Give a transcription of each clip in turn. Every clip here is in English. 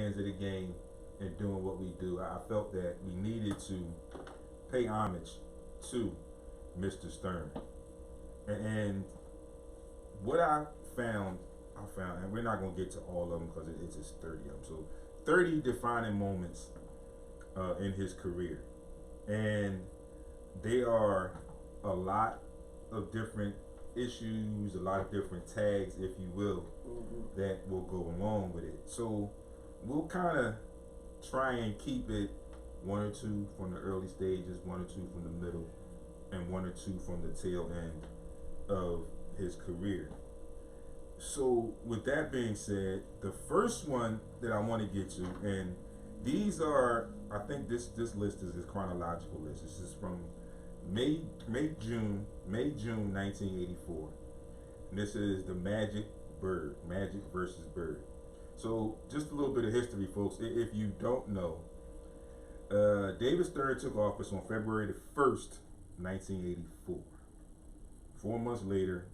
fans of the game and doing what we do, I felt that we needed to pay homage to Mr. Stern. And what found, and we're not gonna get to all of them because it's just 30 of them. So 30 defining moments in his career, and they are a lot of different issues, a lot of different tags, if you will, that will go along with it. So we'll kind of try and keep it one or two from the early stages, one or two from the middle, and one or two from the tail end of his career. So with that being said, the first one that I want to get to, and these are, I think this list is a chronological list. This is from June 1984. And this is the Magic versus Bird. So just a little bit of history, folks. If you don't know, David Stern took office on February the 1st, 1984. 4 months later,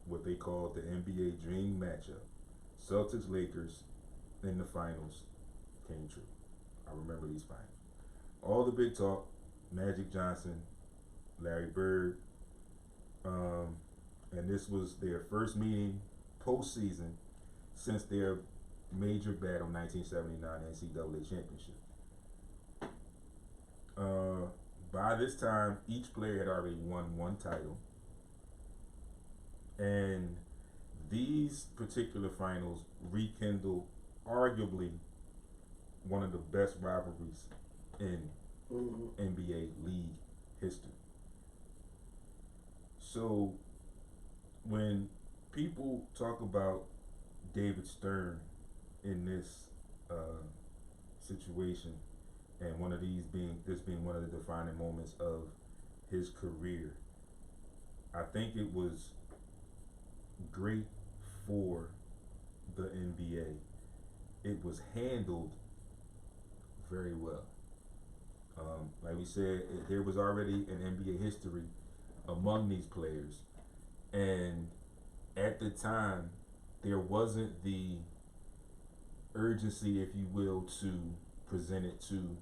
what they called the NBA Dream Matchup, Celtics Lakers in the finals, came true. I remember these finals. All the big talk, Magic Johnson, Larry Bird, and this was their first meeting postseason since their major battle 1979 NCAA championship. By this time, each player had already won one title, and these particular finals rekindled arguably one of the best rivalries in NBA league history. So when people talk about David Stern in this situation, and this being one of the defining moments of his career, I think it was great for the NBA. It was handled very well. Like we said, there was already an NBA history among these players, and at the time, there wasn't the urgency, if you will, to present it to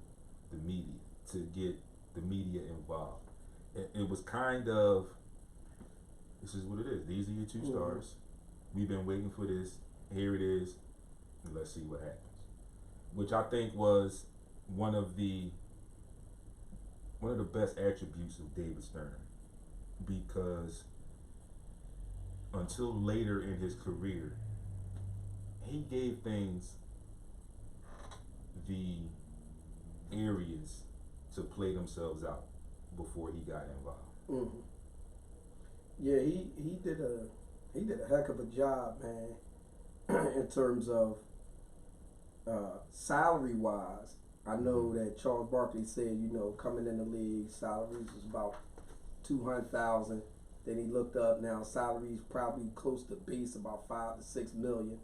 the media, to get the media involved. It was kind of, this is what it is. These are your two stars. We've been waiting for this. Here it is. And let's see what happens. Which I think was one of the best attributes of David Stern, because until later in his career, he gave things the areas to play themselves out before he got involved. Yeah, he did a heck of a job, man, in terms of salary wise. I know that Charles Barkley said, coming in the league, salaries was about 200,000. Then he looked up, now salaries probably close to base about 5 to 6 million.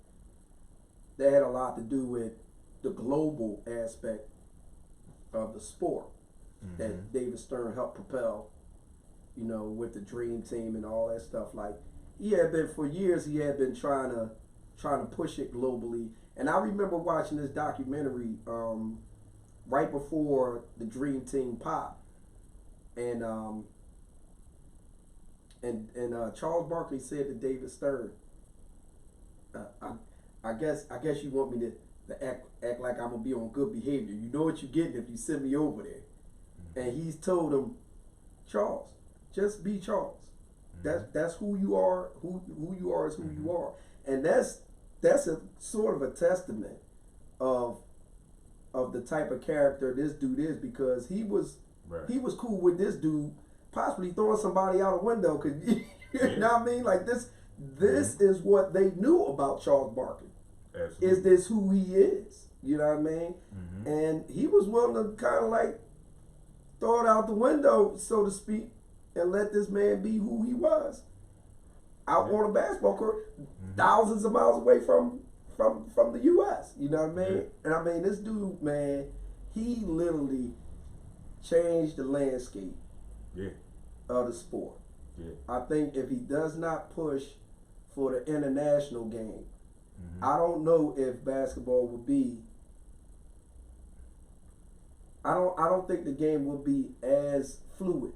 That had a lot to do with the global aspect of the sport that David Stern helped propel, with the Dream Team and all that stuff. Like, he had been, for years, he had been trying to push it globally. And I remember watching this documentary right before the Dream Team popped, and Charles Barkley said to David Stern, I guess you want me to act like I'm gonna be on good behavior. You know what you're getting if you send me over there. And he's told him, Charles, just be Charles. That's who you are. Who you are is who you are. And that's a sort of a testament of the type of character this dude is, because he was cool with this dude possibly throwing somebody out a window, cause you know what I mean? Like, this is what they knew about Charles Barkley. Absolutely. Is this who he is? You know what I mean? And he was willing to kind of like throw it out the window, so to speak, and let this man be who he was out on a basketball court, thousands of miles away from the U.S. You know what I mean? And I mean, this dude, man, he literally changed the landscape of the sport. I think if he does not push for the international game, I don't know if basketball would be. I don't think the game will be as fluid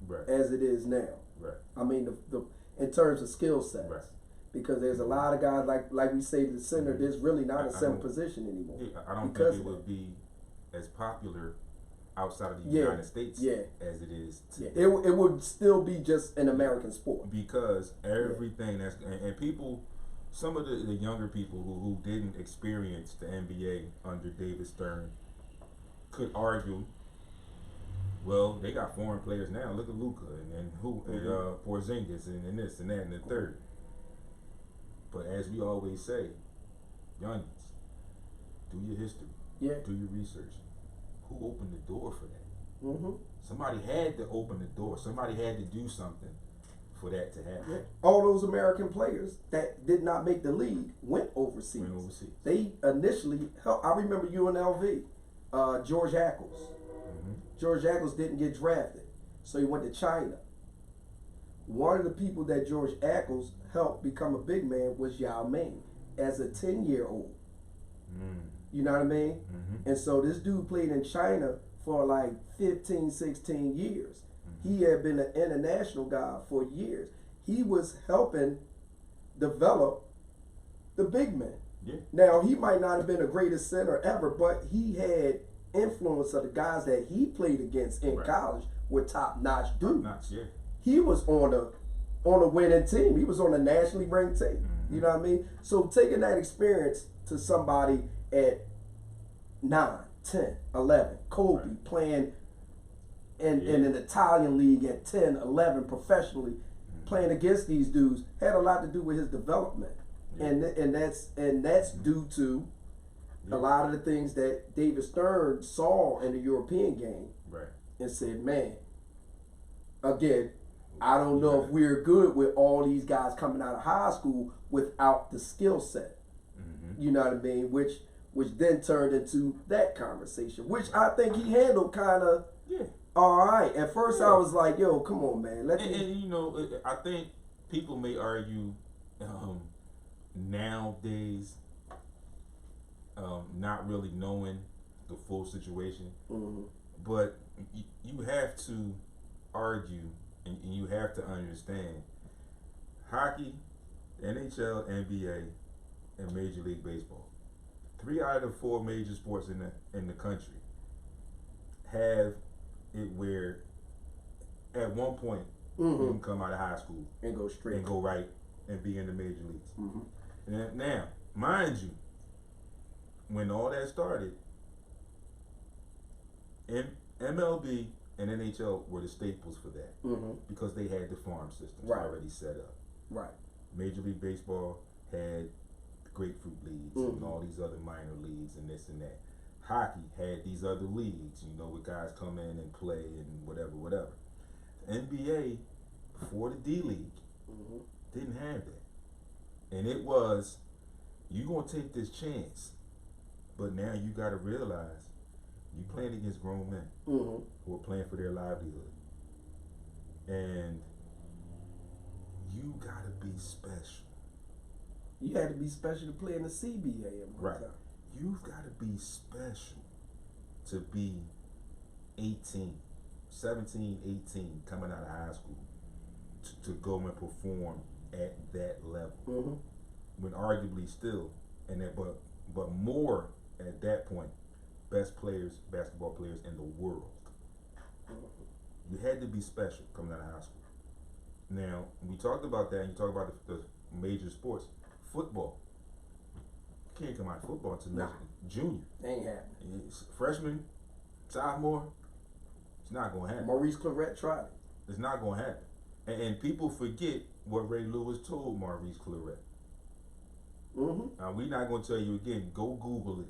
Right. as it is now. Right. I mean, the in terms of skill sets, Right. because there's a lot of guys like we say the center. There's really not a center don't- position anymore. I don't because think it would be as popular outside of the Yeah, United States yeah. as it is Yeah, today. it would still be just an American sport. Because everything and people, some of the younger people who didn't experience the NBA under David Stern could argue, well, they got foreign players now. Look at Luka and Porzingis and this and that and the third. But as we always say, youngins, do your history, Yeah. do your research. Who opened the door for that? Mm-hmm. Somebody had to open the door. Somebody had to do something for that to happen. Yeah. All those American players that did not make the league went overseas. They initially helped. I remember UNLV, George Ackles. Mm-hmm. George Ackles didn't get drafted, so he went to China. One of the people that George Ackles helped become a big man was Yao Ming as a 10-year-old. Mm. You know what I mean? Mm-hmm. And so this dude played in China for like 15, 16 years. Mm-hmm. He had been an international guy for years. He was helping develop the big men. Yeah. Now, he might not have been the greatest center ever, but he had influence of the guys that he played against in college were top-notch dudes. Top-notch, yeah. He was on a winning team. He was on a nationally ranked team. Mm-hmm. You know what I mean? So taking that experience to somebody at 9, 10, 11, Kobe playing in an Italian league at 10, 11 professionally, playing against these dudes had a lot to do with his development. Yeah. And that's due to a lot of the things that David Stern saw in the European game and said, man, again, I don't know if we're good with all these guys coming out of high school without the skill set. Mm-hmm. You know what I mean? Which then turned into that conversation, which I think he handled kind of all right. At first, I was like, "Yo, come on, man." And you know, I think people may argue nowadays, not really knowing the full situation, but you have to argue and you have to understand hockey, NHL, NBA, and Major League Baseball. 3 out of the 4 major sports in the country have it where at one point you can come out of high school and go straight and go right and be in the major leagues. Mm-hmm. And now, mind you, when all that started, MLB and NHL were the staples for that because they had the farm systems already set up. Right. Major League Baseball had grapefruit leagues and all these other minor leagues and this and that. Hockey had these other leagues, you know, where guys come in and play and whatever. The NBA, before the D League, didn't have that. And it was, you gonna take this chance, but now you gotta realize you playing against grown men who are playing for their livelihood. And you gotta be special. You had to be special to play in the CBA at one time. You've got to be special to be 18, 17, 18, coming out of high school to go and perform at that level. When arguably still, and that, but more at that point, best players, basketball players in the world. You had to be special coming out of high school. Now, we talked about that, and you talk about the major sports. Football. You can't come out of football until junior. Ain't happening. Freshman, sophomore, it's not going to happen. Maurice Claret tried it. It's not going to happen. And people forget what Ray Lewis told Maurice Claret. We're not going to tell you again, go Google it,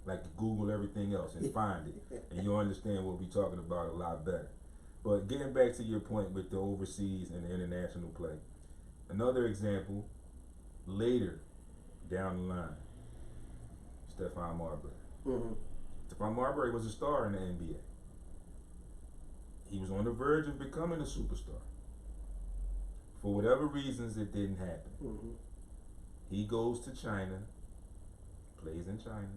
like you Google everything else and find it. And you'll understand what we're talking about a lot better. But getting back to your point with the overseas and the international play, another example, later down the line, Stephon Marbury. Stephon Marbury was a star in the NBA. He was on the verge of becoming a superstar. For whatever reasons, it didn't happen. He goes to China, plays in China,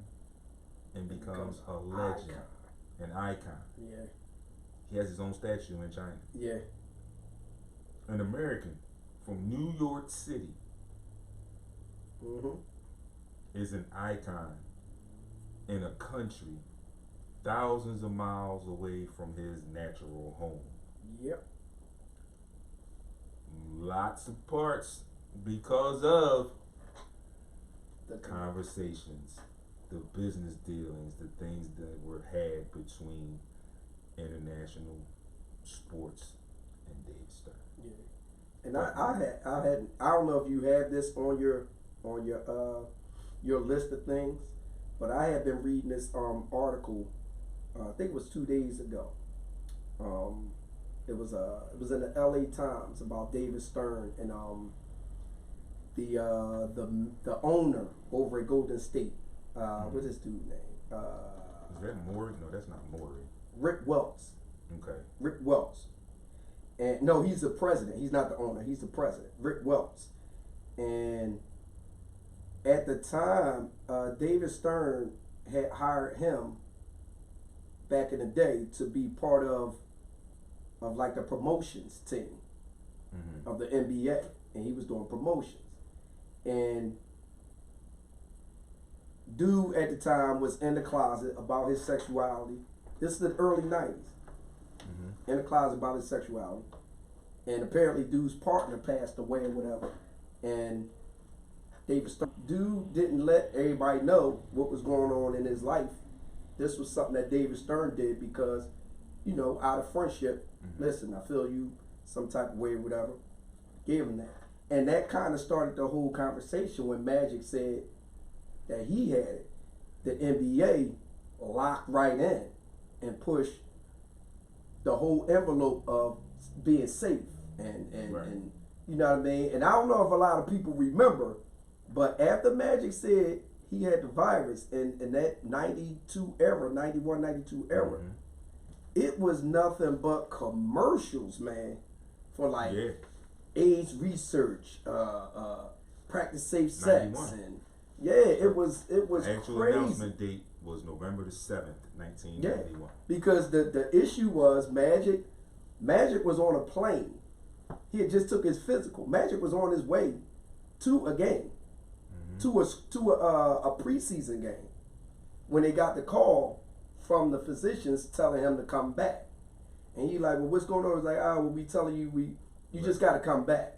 and becomes a legend, an icon. Yeah. He has his own statue in China. Yeah. An American from New York City Mm-hmm. is an icon in a country thousands of miles away from his natural home. Yep. Lots of parts because of The conversations, the business dealings, the things that were had between international sports and David Stern. Yeah. And I don't know if you have this on your list of things, but I had been reading this article. I think it was 2 days ago. It was in the L.A. Times about David Stern and the owner over at Golden State. What's his dude name? Is that Maury? No, that's not Maury. Rick Welts. Okay. Rick Welts. And no, he's the president. He's not the owner. He's the president. Rick Welts. And at the time, David Stern had hired him back in the day to be part of like the promotions team of the NBA, and he was doing promotions. And dude at the time was in the closet about his sexuality. This is the early 90s. In the closet about his sexuality. And apparently dude's partner passed away or whatever. And David Stern, dude didn't let everybody know what was going on in his life. This was something that David Stern did because, you know, out of friendship, listen, I feel you some type of way or whatever. Gave him that. And that kind of started the whole conversation when Magic said that he had it. The NBA locked right in and pushed the whole envelope of being safe and Right. and you know what I mean? And I don't know if a lot of people remember, but after Magic said he had the virus in that 92 era, 91, 92 era, it was nothing but commercials, man, for like AIDS research, practice safe sex, 91. and it was Actual crazy. announcement date was November the 7th, 1991. Because the issue was Magic was on a plane. He had just took his physical. Magic was on his way to a game, to a preseason game, when they got the call from the physicians telling him to come back. And he like, well, what's going on? He's like, we'll be telling you you just got to come back.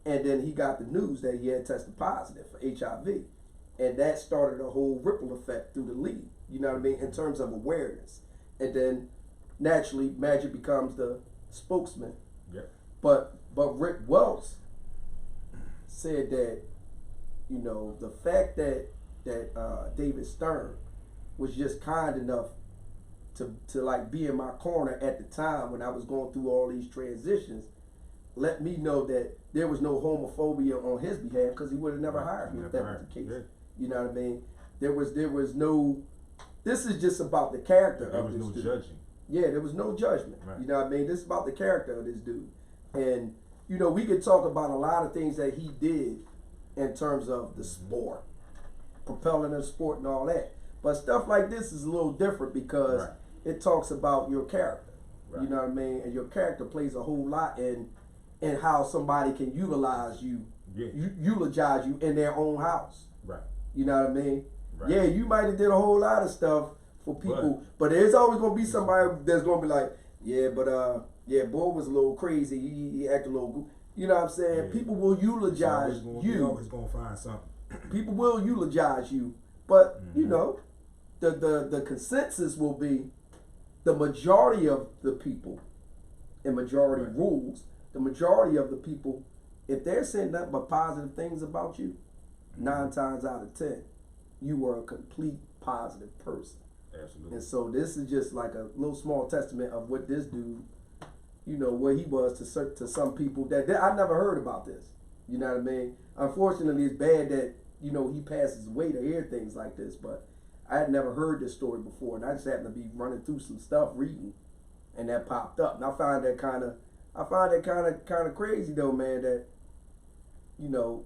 And then he got the news that he had tested positive for HIV. And that started a whole ripple effect through the league, you know what I mean, in terms of awareness. And then naturally Magic becomes the spokesman. Yep. But Rick Welts said that, you know, the fact that David Stern was just kind enough to like be in my corner at the time when I was going through all these transitions, let me know that there was no homophobia on his behalf, because he would have never hired me if that was the case. Yeah. You know what I mean? There was no. This is just about the character There of was this no dude. judging. Yeah, there was no judgment. Right. You know what I mean? This is about the character of this dude. And, you know, we could talk about a lot of things that he did in terms of the sport, propelling the sport and all that. But stuff like this is a little different because it talks about your character. Right. You know what I mean? And your character plays a whole lot in how somebody can utilize you, eulogize you in their own house. Right. You know what I mean? Right. Yeah, you might have did a whole lot of stuff for people, but there's always gonna be somebody that's gonna be like, boy was a little crazy. He acted a little, you know what I'm saying? Yeah. People will eulogize you. Always gonna find something. People will eulogize you, but you know, the consensus will be the majority of the people, and majority rules. The majority of the people, if they're saying nothing but positive things about you, 9 times out of 10, you were a complete positive person. Absolutely. And so this is just like a little small testament of what this dude, you know, what he was to some people that I never heard about this. You know what I mean? Unfortunately, it's bad that, you know, he passes away to hear things like this, but I had never heard this story before, and I just happened to be running through some stuff, reading, and that popped up. And I find that kind of crazy though, man, that, you know,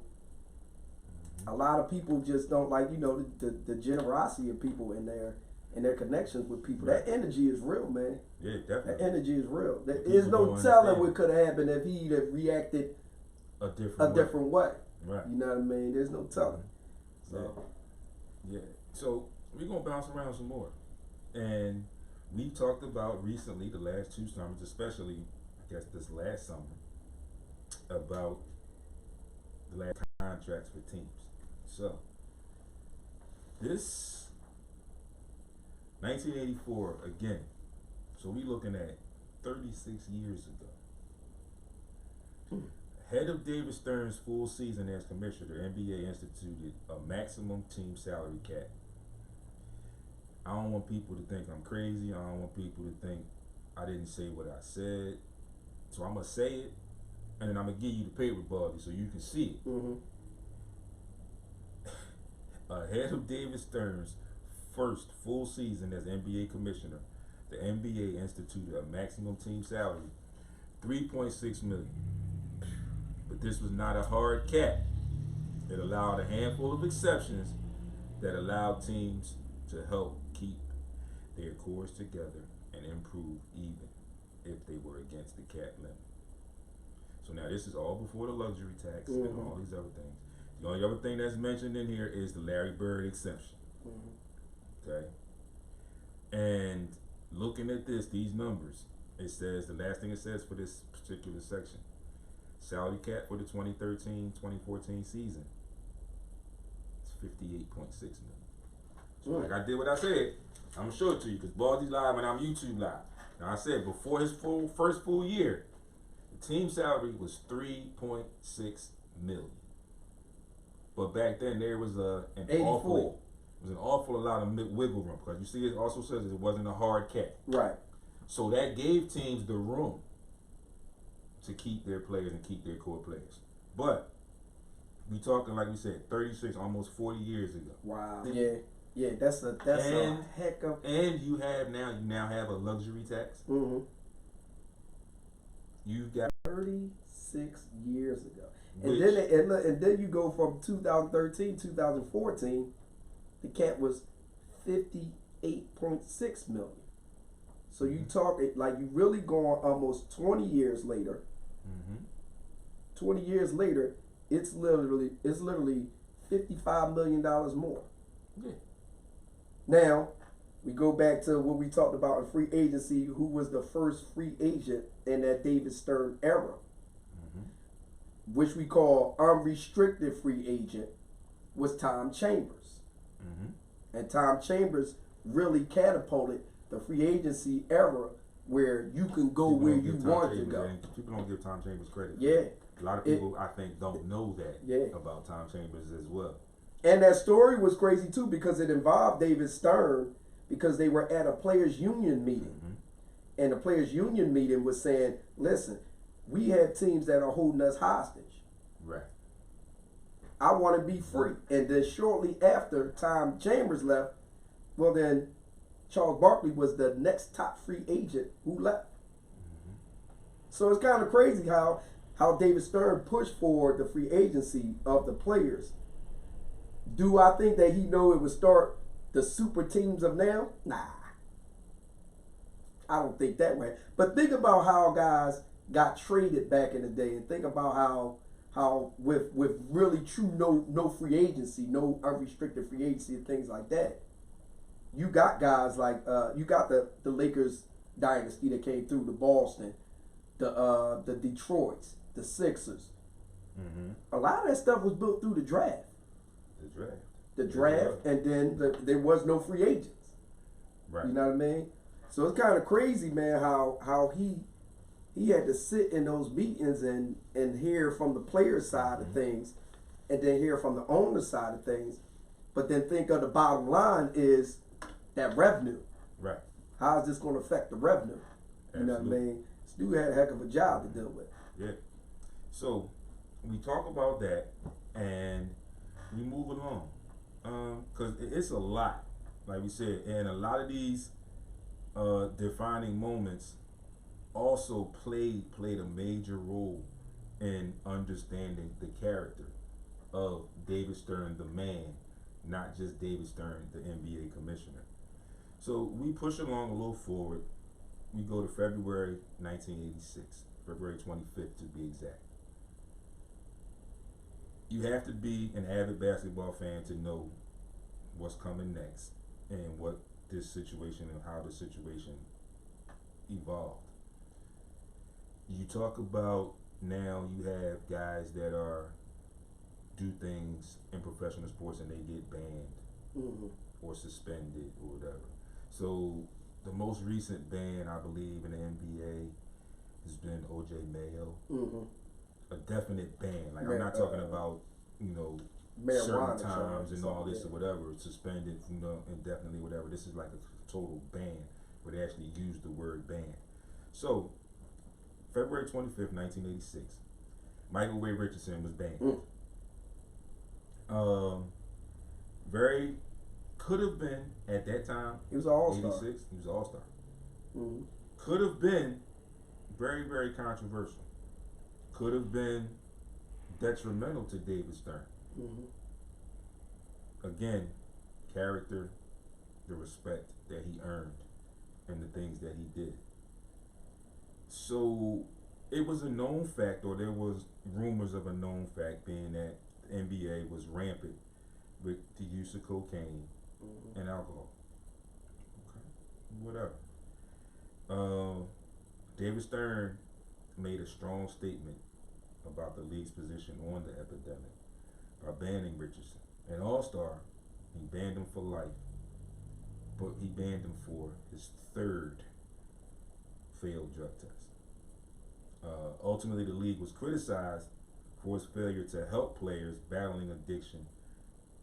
a lot of people just don't like, the generosity of people in their connections with people. Right. That energy is real, man. Yeah, That definitely. energy is real. There People is no don't telling understand what could have happened if he'd have reacted A a different way. different way. Right. You know what I mean? There's no telling. So Yeah. So we're gonna bounce around some more. And we talked about recently, the last 2 summers, especially I guess this last summer, about the last contracts for teams. So this 1984 again. So we looking at 36 years ago. Head of David Stern's full season as commissioner, the NBA instituted a maximum team salary cap. I don't want people to think I'm crazy. I don't want people to think I didn't say what I said. So I'm going to say it, and then I'm going to give you the paper, Baldy, so you can see it. mm-hmm. Ahead of David Stern's first full season as NBA commissioner, the NBA instituted a maximum team salary, $3.6 million. But this was not a hard cap. It allowed a handful of exceptions that allowed teams to help keep their cores together and improve even if they were against the cap limit. So now this is all before the luxury tax and Mhm. all these other things. The only other thing that's mentioned in here is the Larry Bird exception. Mm-hmm. Okay? And looking at these numbers, it says, the last thing it says for this particular section, salary cap for the 2013-2014 season, it's $58.6 million. So like I did what I said, I'm gonna show it to you because Baldy's live and I'm YouTube live. Now I said before his first full year, the team salary was $3.6 million. But back then there was an 84. awful lot of wiggle room because you see it also says it wasn't a hard cap. Right. So that gave teams the room to keep their players and keep their core players. But we talking, like we said, 36, almost 40 years ago. Wow. Yeah. That's a heck of. And you now have a luxury tax. Mm-hmm. You've got 36 years ago, which, and then you go from 2013, 2014, the cap was 58.6 million. So you talk it like you really going almost 20 years later. mm-hmm. 20 years later, it's literally $55 million more. Yeah. Now, we go back to what we talked about in free agency. Who was the first free agent in that David Stern era, which we call unrestricted free agent, was Tom Chambers. Mm-hmm. And Tom Chambers really catapulted the free agency era where you can go People where don't you give Tom want to Chambers go. any- People don't give Tom Chambers credit. Yeah. A lot of people, I think, don't know that about Tom Chambers as well. And that story was crazy too because it involved David Stern because they were at a players union meeting. Mm-hmm. And the players union meeting was saying, listen, we have teams that are holding us hostage. Right. I want to be free. And then shortly after Tom Chambers left, well then Charles Barkley was the next top free agent who left. Mm-hmm. So it's kind of crazy how David Stern pushed forward the free agency of the players. Do I think that he know it would start the super teams of now? Nah. I don't think that way. But think about how guys got traded back in the day, and think about how with really true no free agency, no unrestricted free agency and things like that. You got guys like you got the Lakers dynasty that came through, the Boston, the Detroits, the Sixers. Mm-hmm. A lot of that stuff was built through the draft. The draft. And then there was no free agents. Right. You know what I mean? So it's kind of crazy, man, how he had to sit in those meetings and hear from the player side of things and then hear from the owner side of things. But then think of the bottom line is that revenue. Right. How is this going to affect the revenue? You know what I mean? This dude had a heck of a job to deal with. Yeah. So we talk about that and we move along. Because it's a lot, like we said, and a lot of these defining moments also played a major role in understanding the character of David Stern, the man, not just David Stern, the NBA commissioner. So we push along a little forward. We go to February 1986, February 25th to be exact. You have to be an avid basketball fan to know what's coming next and what this situation and how the situation evolved. You talk about now you have guys that are do things in professional sports and they get banned or suspended or whatever. So the most recent ban, I believe, in the NBA has been O.J. Mayo. A definite ban. Like I'm not talking about certain times and all this or whatever, suspended, indefinitely, whatever. This is like a total ban where they actually use the word ban. So February 25th, 1986, Michael Ray Richardson was banned. Very could have been at that time. He was an all-star. 86. He was an all-star. Could have been very, very controversial. Could have been detrimental to David Stern. Again, character, the respect that he earned, and the things that he did. So it was a known fact, or there was rumors of a known fact, being that the NBA was rampant with the use of cocaine and alcohol. Okay, whatever. David Stern made a strong statement about the league's position on the epidemic by banning Richardson. An all-star, he banned him for life, but he banned him for his third failed drug test. Ultimately, the league was criticized for its failure to help players battling addiction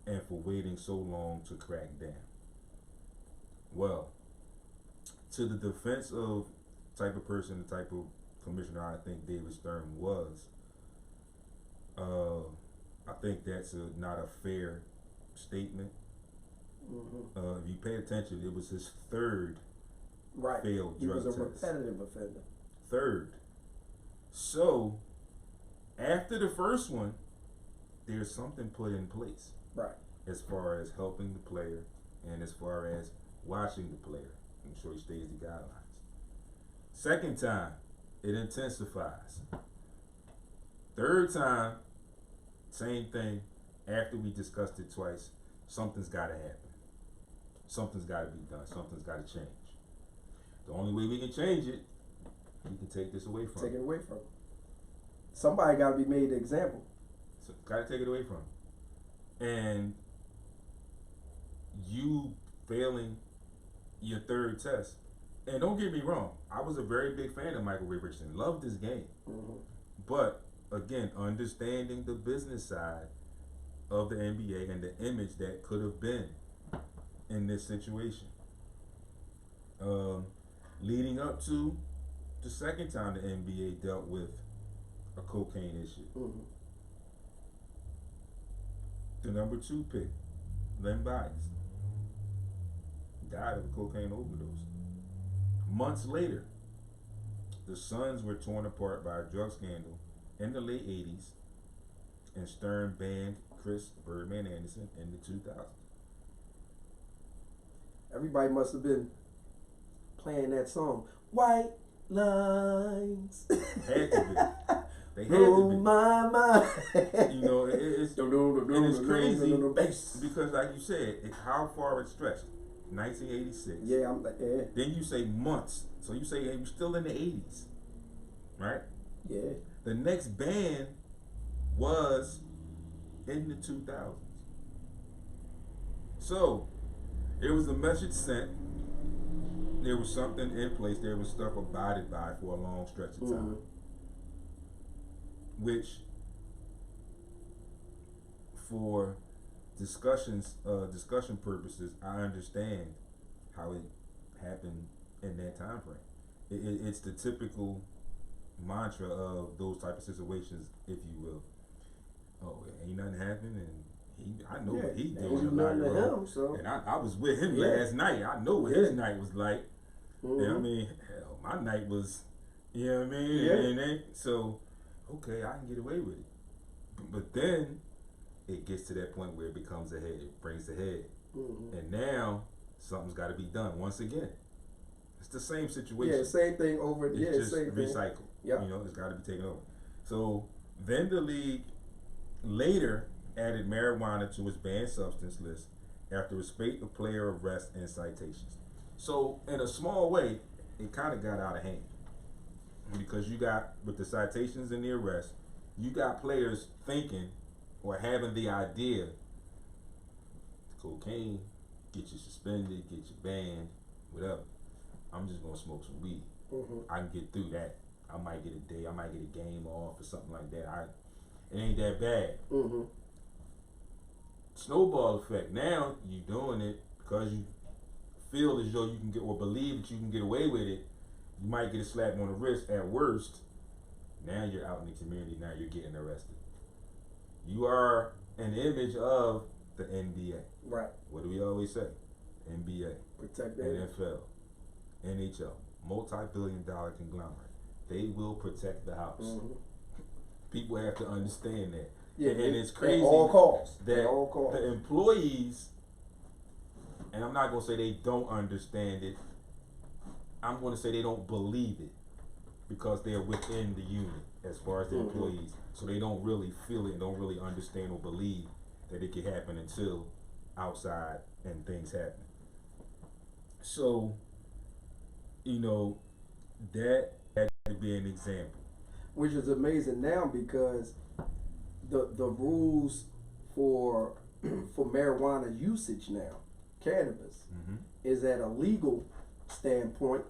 and for waiting so long to crack down. Well, to the defense of the type of person, the type of commissioner I think David Stern was, I think that's not a fair statement. If you pay attention, it was his third failed drug test. He was a repetitive offender. Third. So, after the first one, there's something put in place. Right. As far as helping the player and as far as watching the player, make sure he stays the guidelines. Second time, it intensifies. Third time, same thing. After we discussed it twice, something's got to happen. Something's got to be done. Something's got to change. The only way we can change it, we can take this away from Take it away from him. Somebody got to be made the example. So, got to take it away from him. And you failing your third test. And don't get me wrong, I was a very big fan of Michael Ray Richardson. Loved his game. But again, understanding the business side of the NBA and the image that could have been in this situation. Leading up to the second time the NBA dealt with a cocaine issue. The number 2 pick, Len Bias, died of a cocaine overdose. Months later, the Suns were torn apart by a drug scandal in the late 80s, and Stern banned Chris Birdman Anderson in the 2000s. Everybody must have been playing that song, White Lines. Had to be. They had to be. My mind. It's crazy because, like you said, how far it stretched. 1986. Yeah, I'm like, yeah. Then you say months, so you say you're still in the 80s, right? Yeah. The next ban was in the 2000s. So there was a message sent. There was something in place. There was stuff abided by for a long stretch of time, which, for discussion purposes, I understand how it happened in that time frame. It's the typical mantra of those type of situations, if you will. Oh, ain't nothing happened, and I know what he did on the night, and I was with him last night. I know what his night was like. You know what I mean? Hell, my night was, you know what I mean? So, okay, I can get away with it. But then it gets to that point where it becomes a head, it brings the head. Mm-hmm. And now something's got to be done once again. It's the same situation. Yeah, same thing over. It's yeah, just same thing. recycled. Yep. You know, it's got to be taken over. So then the league later added marijuana to its banned substance list after a spate of player arrests and citations. So in a small way, it kind of got out of hand because you got, with the citations and the arrests, you got players thinking or having the idea, cocaine, get you suspended, get you banned, whatever. I'm just gonna smoke some weed. Mm-hmm. I can get through that. I might get a day, I might get a game off or something like that. It ain't that bad. Mm-hmm. Snowball effect. Now you doing it because you feel as though you can get, or believe that you can get away with it. You might get a slap on the wrist at worst. Now you're out in the community. Now you're getting arrested. You are an image of the NBA. Right. What do we always say? NBA, Protect that. NFL, NHL, multi-billion-dollar conglomerate. They will protect the house. Mm-hmm. People have to understand that. Yeah, and it's crazy at all costs. that At all costs. the employees, and I'm not gonna say they don't understand it, I'm gonna say they don't believe it because they're within the unit as far as the Mm-hmm. employees. So they don't really feel it and don't really understand or believe that it can happen until outside and things happen. So, you know, that had to be an example. Which is amazing now because the rules for for marijuana usage now, cannabis, Mm-hmm. is at a legal standpoint.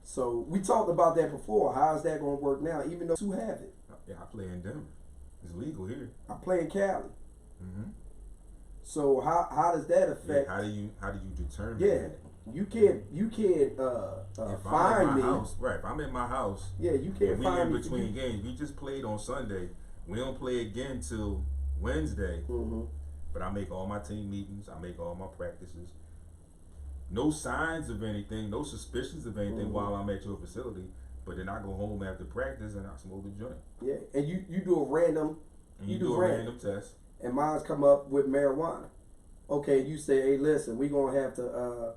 So we talked about that before. How is that going to work now? Even though who have it, Yeah, I play in Denver. It's legal here. I play in Cali. Mm-hmm. So how does that affect? Yeah, how do you determine Yeah, that? you can't If I'm fine in me. my house, right? If I'm in my house, Yeah, you can't and we fine in me. between games. We just played on Sunday. We don't play again till Wednesday. Mm-hmm. But I make all my team meetings. I make all my practices. No signs of anything. No suspicions of anything Mm-hmm. while I'm at your facility. But then I go home after practice and I smoke a joint. Yeah, and you do a random, And you do a random test. and mine's come up with marijuana. Okay, you say, hey, listen, we're gonna have to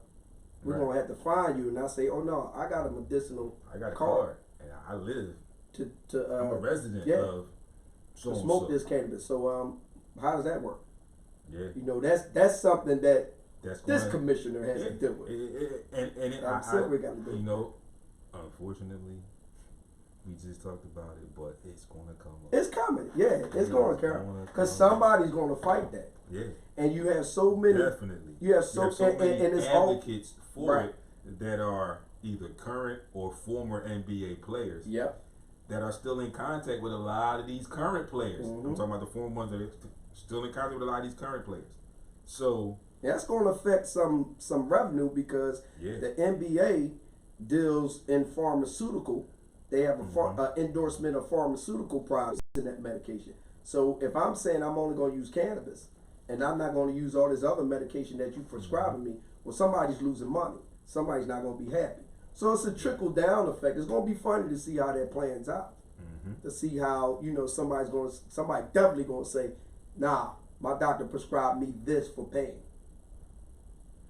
Right. gonna have to find you, and I say, oh no, I got a medicinal I got a card card, and I live. to I'm a resident yeah, of so to and smoke so. this cannabis. So how does that work? Yeah, You know, that's something that that's this going. commissioner has Yeah, to deal with. We got to do. you know, unfortunately, we just talked about it, but it's gonna come up. It's coming. Yeah, it's going to come gonna because come. somebody's going to fight that. Yeah, And you have so many. definitely. You have so, many and it's all advocates for right. it that are either current or former NBA players Yep. that are still in contact with a lot of these current players. Mhm. I'm talking about the former ones that are still in contact with a lot of these current players. So That's going to affect some revenue because yeah, the NBA deals in pharmaceutical. They have Mhm. endorsement of pharmaceutical products in that medication. So if I'm saying I'm only going to use cannabis and I'm not going to use all this other medication that you prescribing me, well, somebody's losing money. Somebody's not going to be happy. So it's a trickle down effect. It's going to be funny to see how that plans out. Mhm. To see how, you know, somebody definitely going to say, nah, my doctor prescribed me this for pain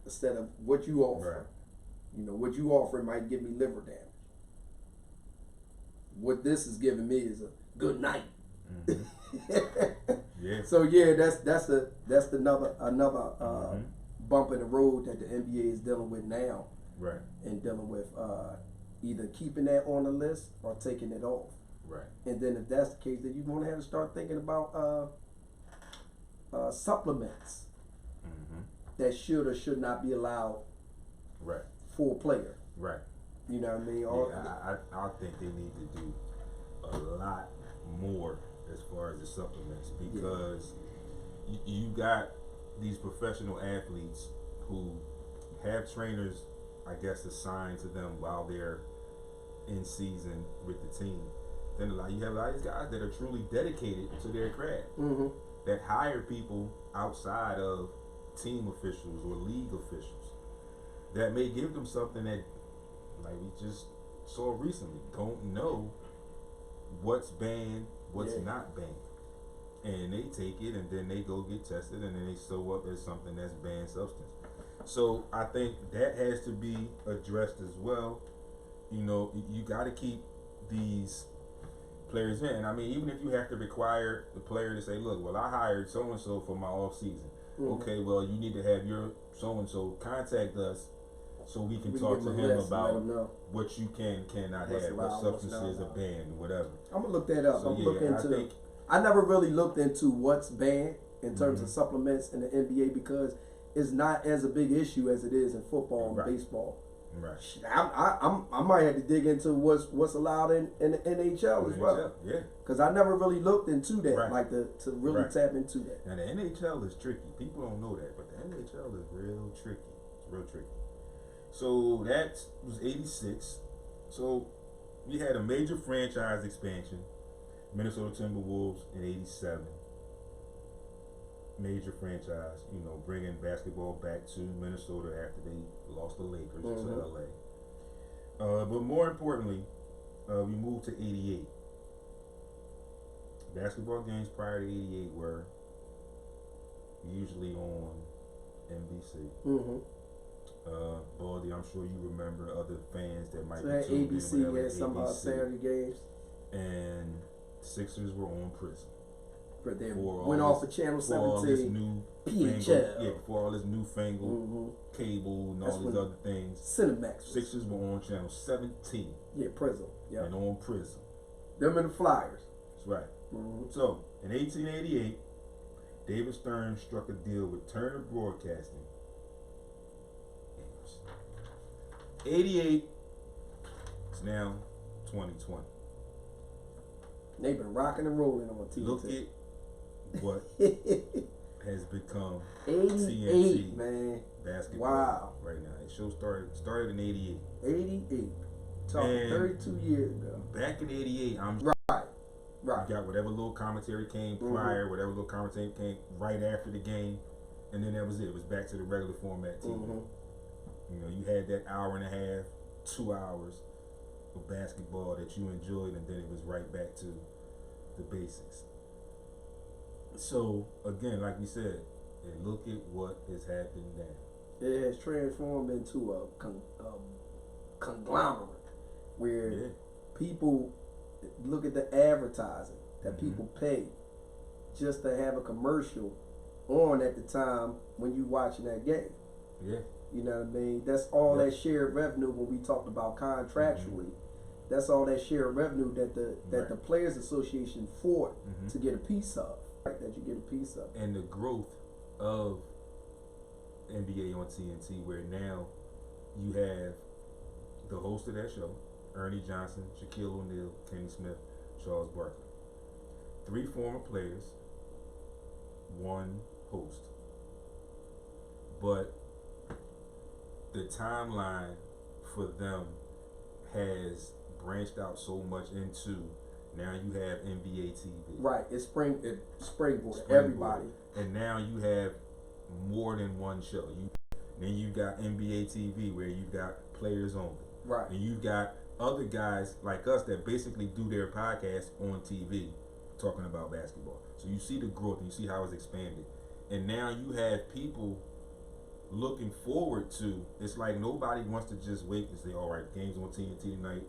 instead of what you offer. Right. You know, what you offer might give me liver damage. What this is giving me is a good night. Mhm. Yeah. So yeah, that's another Mhm. bump in the road that the NBA is dealing with now, Right. and dealing with either keeping that on the list or taking it off. Right. And then if that's the case, then you're gonna have to start thinking about supplements Mhm. that should or should not be allowed Right. for a player. Right. You know what I mean? Yeah, I think they need to do a lot more as far as the supplements because you got these professional athletes who have trainers, I guess, assigned to them while they're in season with the team. Then you have a lot of these guys that are truly dedicated to their craft, Mm-hmm. that hire people outside of team officials or league officials that may give them something that, like we just saw recently, don't know what's banned, what's Yeah. not banned. and they take it, and then they go get tested, and then they show up as something that's banned substance. So I think that has to be addressed as well. You know, you got to keep these players in. And I mean, even if you have to require the player to say, look, well, I hired so and so for my off season. Okay, well, you need to have your so and so contact us so we can talk to him about what you cannot have, what substances are banned, or whatever. I'm gonna look that up. So, I'm looking into. I never really looked into what's banned in terms of supplements in the NBA because it's not as a big issue as it is in football and baseball. Right. I might have to dig into what's allowed in the NHL as well. Yeah. Because I never really looked into that, like to really tap into that. Now the NHL is tricky. People don't know that, but the NHL is real tricky. It's real tricky. So that was '86. So we had a major franchise expansion. Minnesota Timberwolves in '87. Major franchise, you know, bringing basketball back to Minnesota after they lost the Lakers to LA. But more importantly, we moved to '88. Basketball games prior to '88 were usually on NBC. Baldy, I'm sure you remember other fans that might be tuned in. ABC had some Saturday games. And Sixers were on Prism. They went off of Channel 17. For all this new PHL. for all this newfangled cable and all these other things. Cinemax. Sixers were on Channel 17. Yeah, Prism. Yeah. And on Prism. Them and the Flyers. That's right. So, in 1888, David Stern struck a deal with Turner Broadcasting. 88, it's now 2020. They've been rocking and rolling on TV. Look at what has become 88, TNT man. Basketball right now. The show started in 88. 88. Talking 32 years ago. Back in 88, Right. You got whatever little commentary came prior, whatever little commentary came right after the game, and then that was it. It was back to the regular format TV. You know, you had that hour and a half, 2 hours of basketball that you enjoyed, and then it was right back to the basics. So again, like we said, look at what has happened now. It has transformed into a conglomerate where people look at the advertising that people pay just to have a commercial on at the time when you watching that game. Yeah. You know what I mean? That's all that shared revenue when we talked about contractually. That's all that shared revenue that the Players Association fought to get a piece of. Right, that you get a piece of. And the growth of NBA on TNT, where now you have the host of that show, Ernie Johnson, Shaquille O'Neal, Kenny Smith, Charles Barkley. 3 former players, 1 host. But the timeline for them has branched out so much into now you have NBA TV. Right, it's springboard everybody. And now you have more than one show. Then you got NBA TV where you got players only. Right. And you got other guys like us that basically do their podcast on TV talking about basketball. So you see the growth and you see how it's expanded. And now you have people looking forward to, it's like nobody wants to just wait and say, all right, game's on TNT tonight.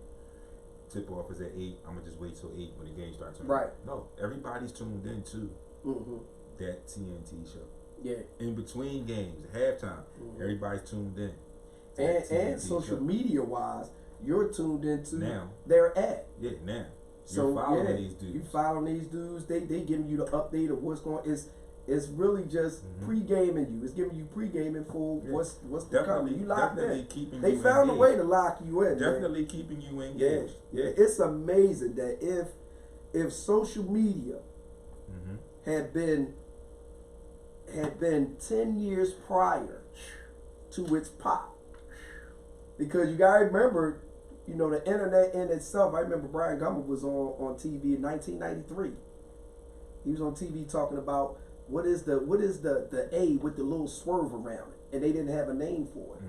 Tip off is at 8. I'm gonna just wait till 8 when the game starts. Right. No, everybody's tuned in to that TNT show. Yeah. In between games, halftime, everybody's tuned in. And social media wise, you're tuned into now their ad. Yeah, now. So you're following these dudes. You following these dudes. They giving you the update of what's going. It's really just pre-gaming you. It's giving you pre-gaming for what's to come. You locked in. They found a way to lock you in. Definitely keeping you engaged. Yeah. It's amazing that if social media had been 10 years prior to its pop, because you gotta remember, you know, the internet in itself. I remember Brian Gummer was on TV in 1993. He was on TV talking about what is the A with the little swerve around it, and they didn't have a name for it.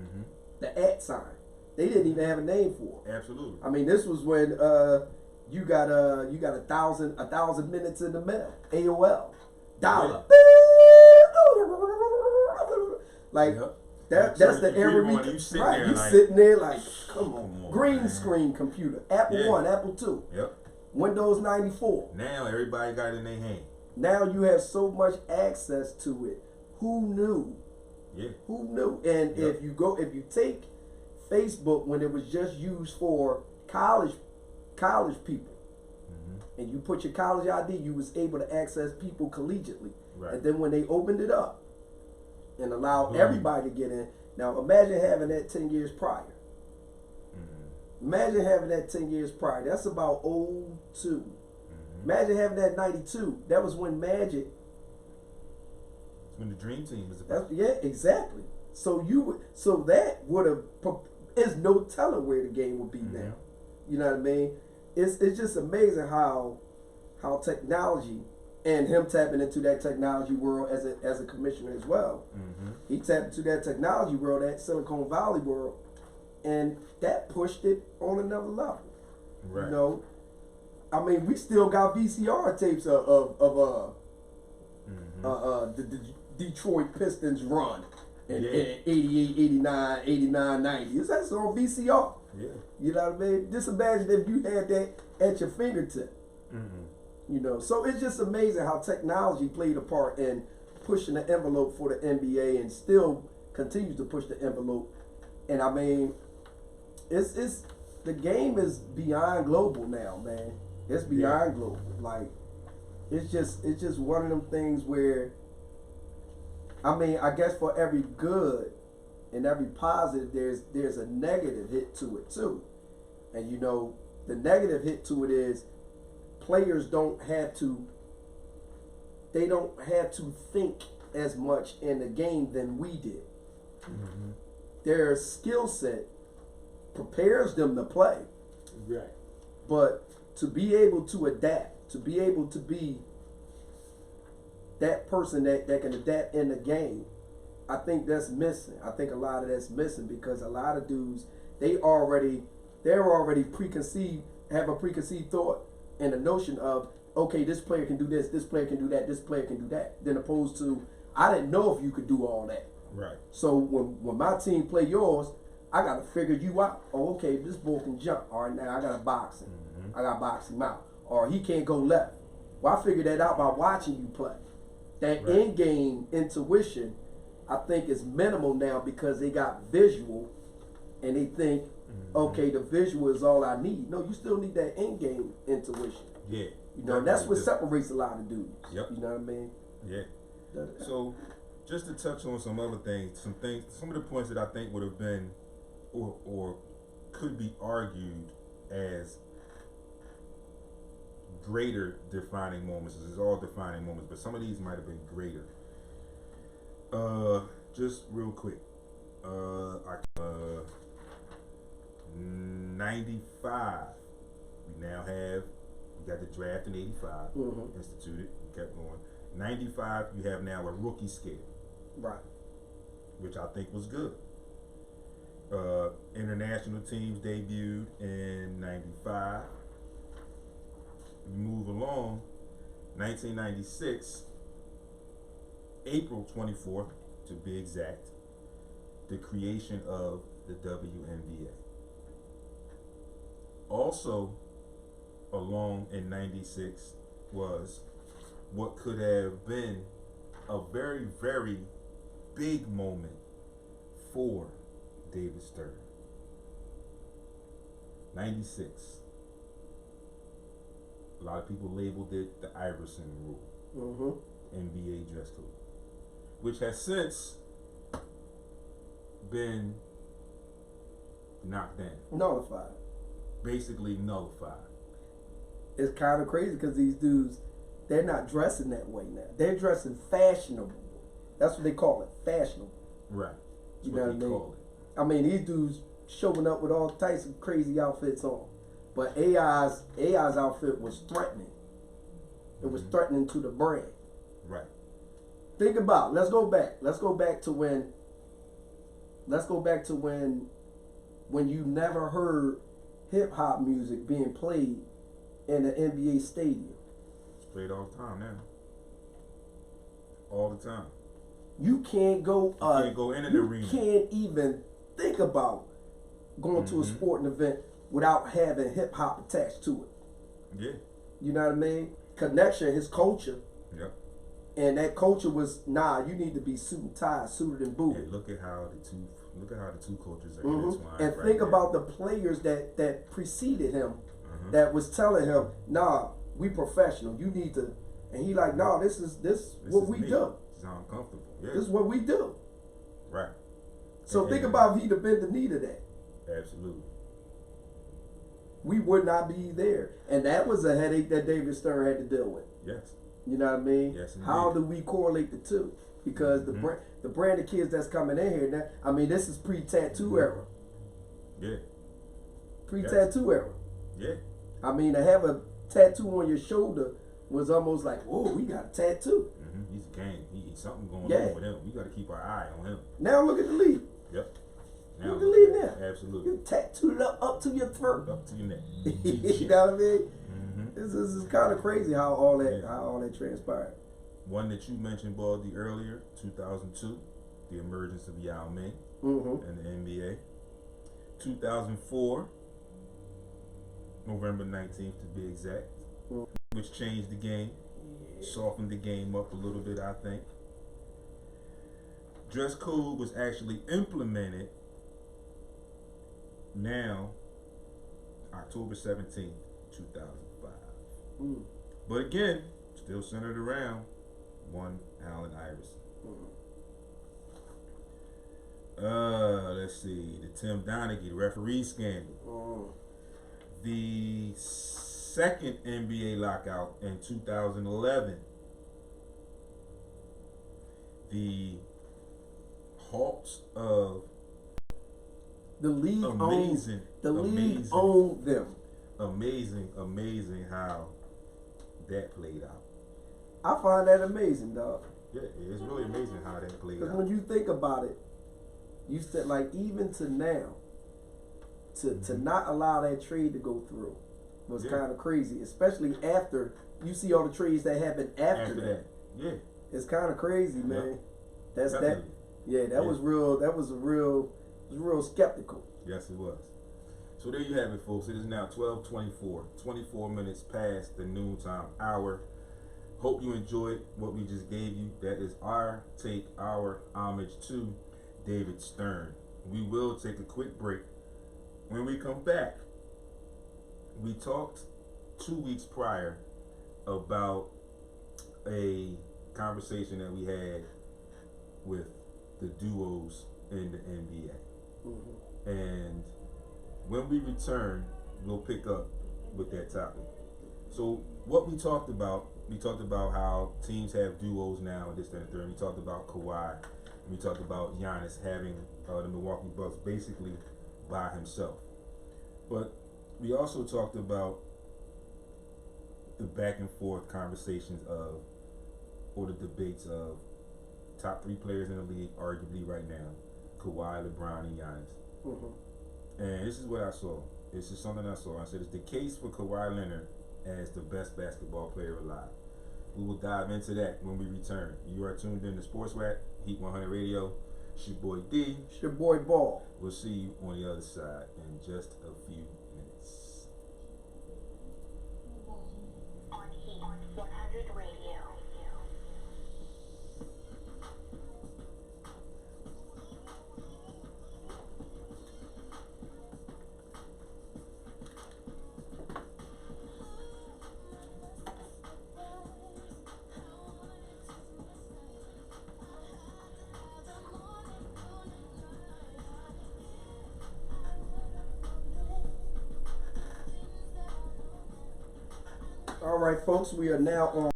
The @ sign, they didn't even have a name for it. Absolutely. I mean, this was when you got 1,000 minutes in the mail, AOL. dollar. Like Yep. that's the era we you sitting right. there You like, sitting there like, come on, come on, green man. screen computer, Apple Yeah. 1, Apple 2, Yep. Windows 94. Now everybody got it in their hand. Now you have so much access to it. Who knew? Yeah. Who knew? And Yep. if you take Facebook when it was just used for college people, and you put your college ID, you was able to access people collegiately. Right. And then when they opened it up and allowed Boom. everybody to get in, now imagine having that 10 years prior. Imagine having that 10 years prior. That's about 02. Imagine having that 92. That was when Magic. It's when the Dream Team was about. Yeah, exactly. So that would have. There's no telling where the game would be now. You know what I mean? It's just amazing how technology and him tapping into that technology world as a commissioner as well. He tapped into that technology world, that Silicon Valley world, and that pushed it on another level. Right. You know, I mean, we still got VCR tapes of the Detroit Pistons run in 88, 89, 89, 90. That's on VCR. Yeah. You know what I mean? Just imagine if you had that at your fingertip. You know, so it's just amazing how technology played a part in pushing the envelope for the NBA and still continues to push the envelope. And I mean, it's the game is beyond global now, man. It's beyond global. Like it's just one of them things where, I mean, I guess for every good and every positive, there's a negative hit to it too. And you know, the negative hit to it is players don't have to think as much in the game than we did. Their skill set prepares them to play. Right. But to be able to adapt, to be able to be that person that can adapt in the game, I think that's missing. I think a lot of that's missing because a lot of dudes, they're already preconceived, have a preconceived thought and a notion of, okay, this player can do this player can do that, this player can do that. Then opposed to, I didn't know if you could do all that. Right. So when my team play yours, I gotta figure you out. Oh, okay, this boy can jump. All right, now I gotta box him. I gotta box him out. Or he can't go left. Well, I figured that out by watching you play. That in-game intuition, I think, is minimal now because they got visual, and they think, okay, the visual is all I need. No, you still need that in-game intuition. Yeah. You know, that's what separates a lot of dudes. Yep. You know what I mean? Yeah. So, just to touch on some other things, some of the points that I think would have been, or could be argued as greater defining moments. This is all defining moments, but some of these might have been greater. Just real quick. 95. We got the draft in 85 instituted. We kept going. 95, you have now a rookie scale. Right. Which I think was good. International teams debuted in 95. We move along. 1996, April 24th, to be exact, the creation of the WNBA. Also, along in 96 was what could have been a very, very big moment for David Stern. 96. A lot of people labeled it the Iverson rule, NBA dress code, which has since been knocked down, Nullified. basically nullified. It's kind of crazy because these dudes, they're not dressing that way now. They're dressing fashionable. That's what they call it, fashionable. Right. That's You know what what I they mean? call it. I mean, these dudes showing up with all types of crazy outfits on. But AI's outfit was threatening. It was threatening to the brand. Right. Think about it. Let's go back to when you never heard hip hop music being played in an NBA stadium. It's played all the time now. all the time. You can't go. You can't go in an arena. You can't even think about going to a sporting event without having hip hop attached to it. Yeah. You know what I mean? Connection, his culture. Yep. And that culture was, you need to be suit and tie, suited and booted. Yeah, look at how the two cultures are intertwined. And right think there. about the players that preceded him, that was telling him, we professional. You need to, and he like, this what we me. do. This is how I'm comfortable. Yeah. This is what we do. Right. So think about if he'd have been the need of that. Absolutely. We would not be there. And that was a headache that David Stern had to deal with. Yes. You know what I mean? Yes, indeed. How do we correlate the two? Because the brand of kids that's coming in here, this is pre-tattoo era. Yeah. Pre-tattoo era. Yeah. I mean, to have a tattoo on your shoulder was almost like, oh, we got a tattoo. He's a game. He's something going Yeah. on with him. We got to keep our eye on him. Now look at the league. Yep. Look at the league now. Absolutely. You tattooed up to your throat. Up to your neck. You know what I mean? This is kind of crazy how all that transpired. One that you mentioned, Baldy, earlier, 2002, the emergence of Yao Ming and the NBA. 2004, November 19th to be exact, which changed the game, softened the game up a little bit, I think. Dress code was actually implemented now, October 17th, 2005. But again, still centered around one Allen Iverson. Let's see, the Tim Donaghy, the referee scandal. The second NBA lockout in 2011. The halts of the league amazing, owned them. Amazing how that played out. I find that amazing, dog. Yeah, it's really amazing how that played out. Because when you think about it, you said like even to now, to not allow that trade to go through was kind of crazy, especially after you see all the trades that happened after that. Yeah, it's kind of crazy, man. That's definitely. Was real. That was real skeptical. Yes, it was. So there you have it, folks. It is now 12:24, 24 minutes past the noontime hour. Hope you enjoyed what we just gave you. That is our take, our homage to David Stern. We will take a quick break. When we come back, we talked 2 weeks prior about a conversation that we had with the duos in the NBA. And when we return, we'll pick up with that topic. So what we talked about how teams have duos now, and this, that, and third. We talked about Kawhi. And we talked about Giannis having the Milwaukee Bucks basically by himself. But we also talked about the back and forth conversations or the debates of top 3 players in the league, arguably right now, Kawhi, LeBron, and Giannis. And this is what I saw. This is something I saw. I said it's the case for Kawhi Leonard as the best basketball player alive. We will dive into that when we return. You are tuned in to SportsRap, Heat 100 Radio. It's your boy D. It's your boy Ball. We'll see you on the other side in just a few minutes. On Heat 100 Radio. All right, folks, we are now on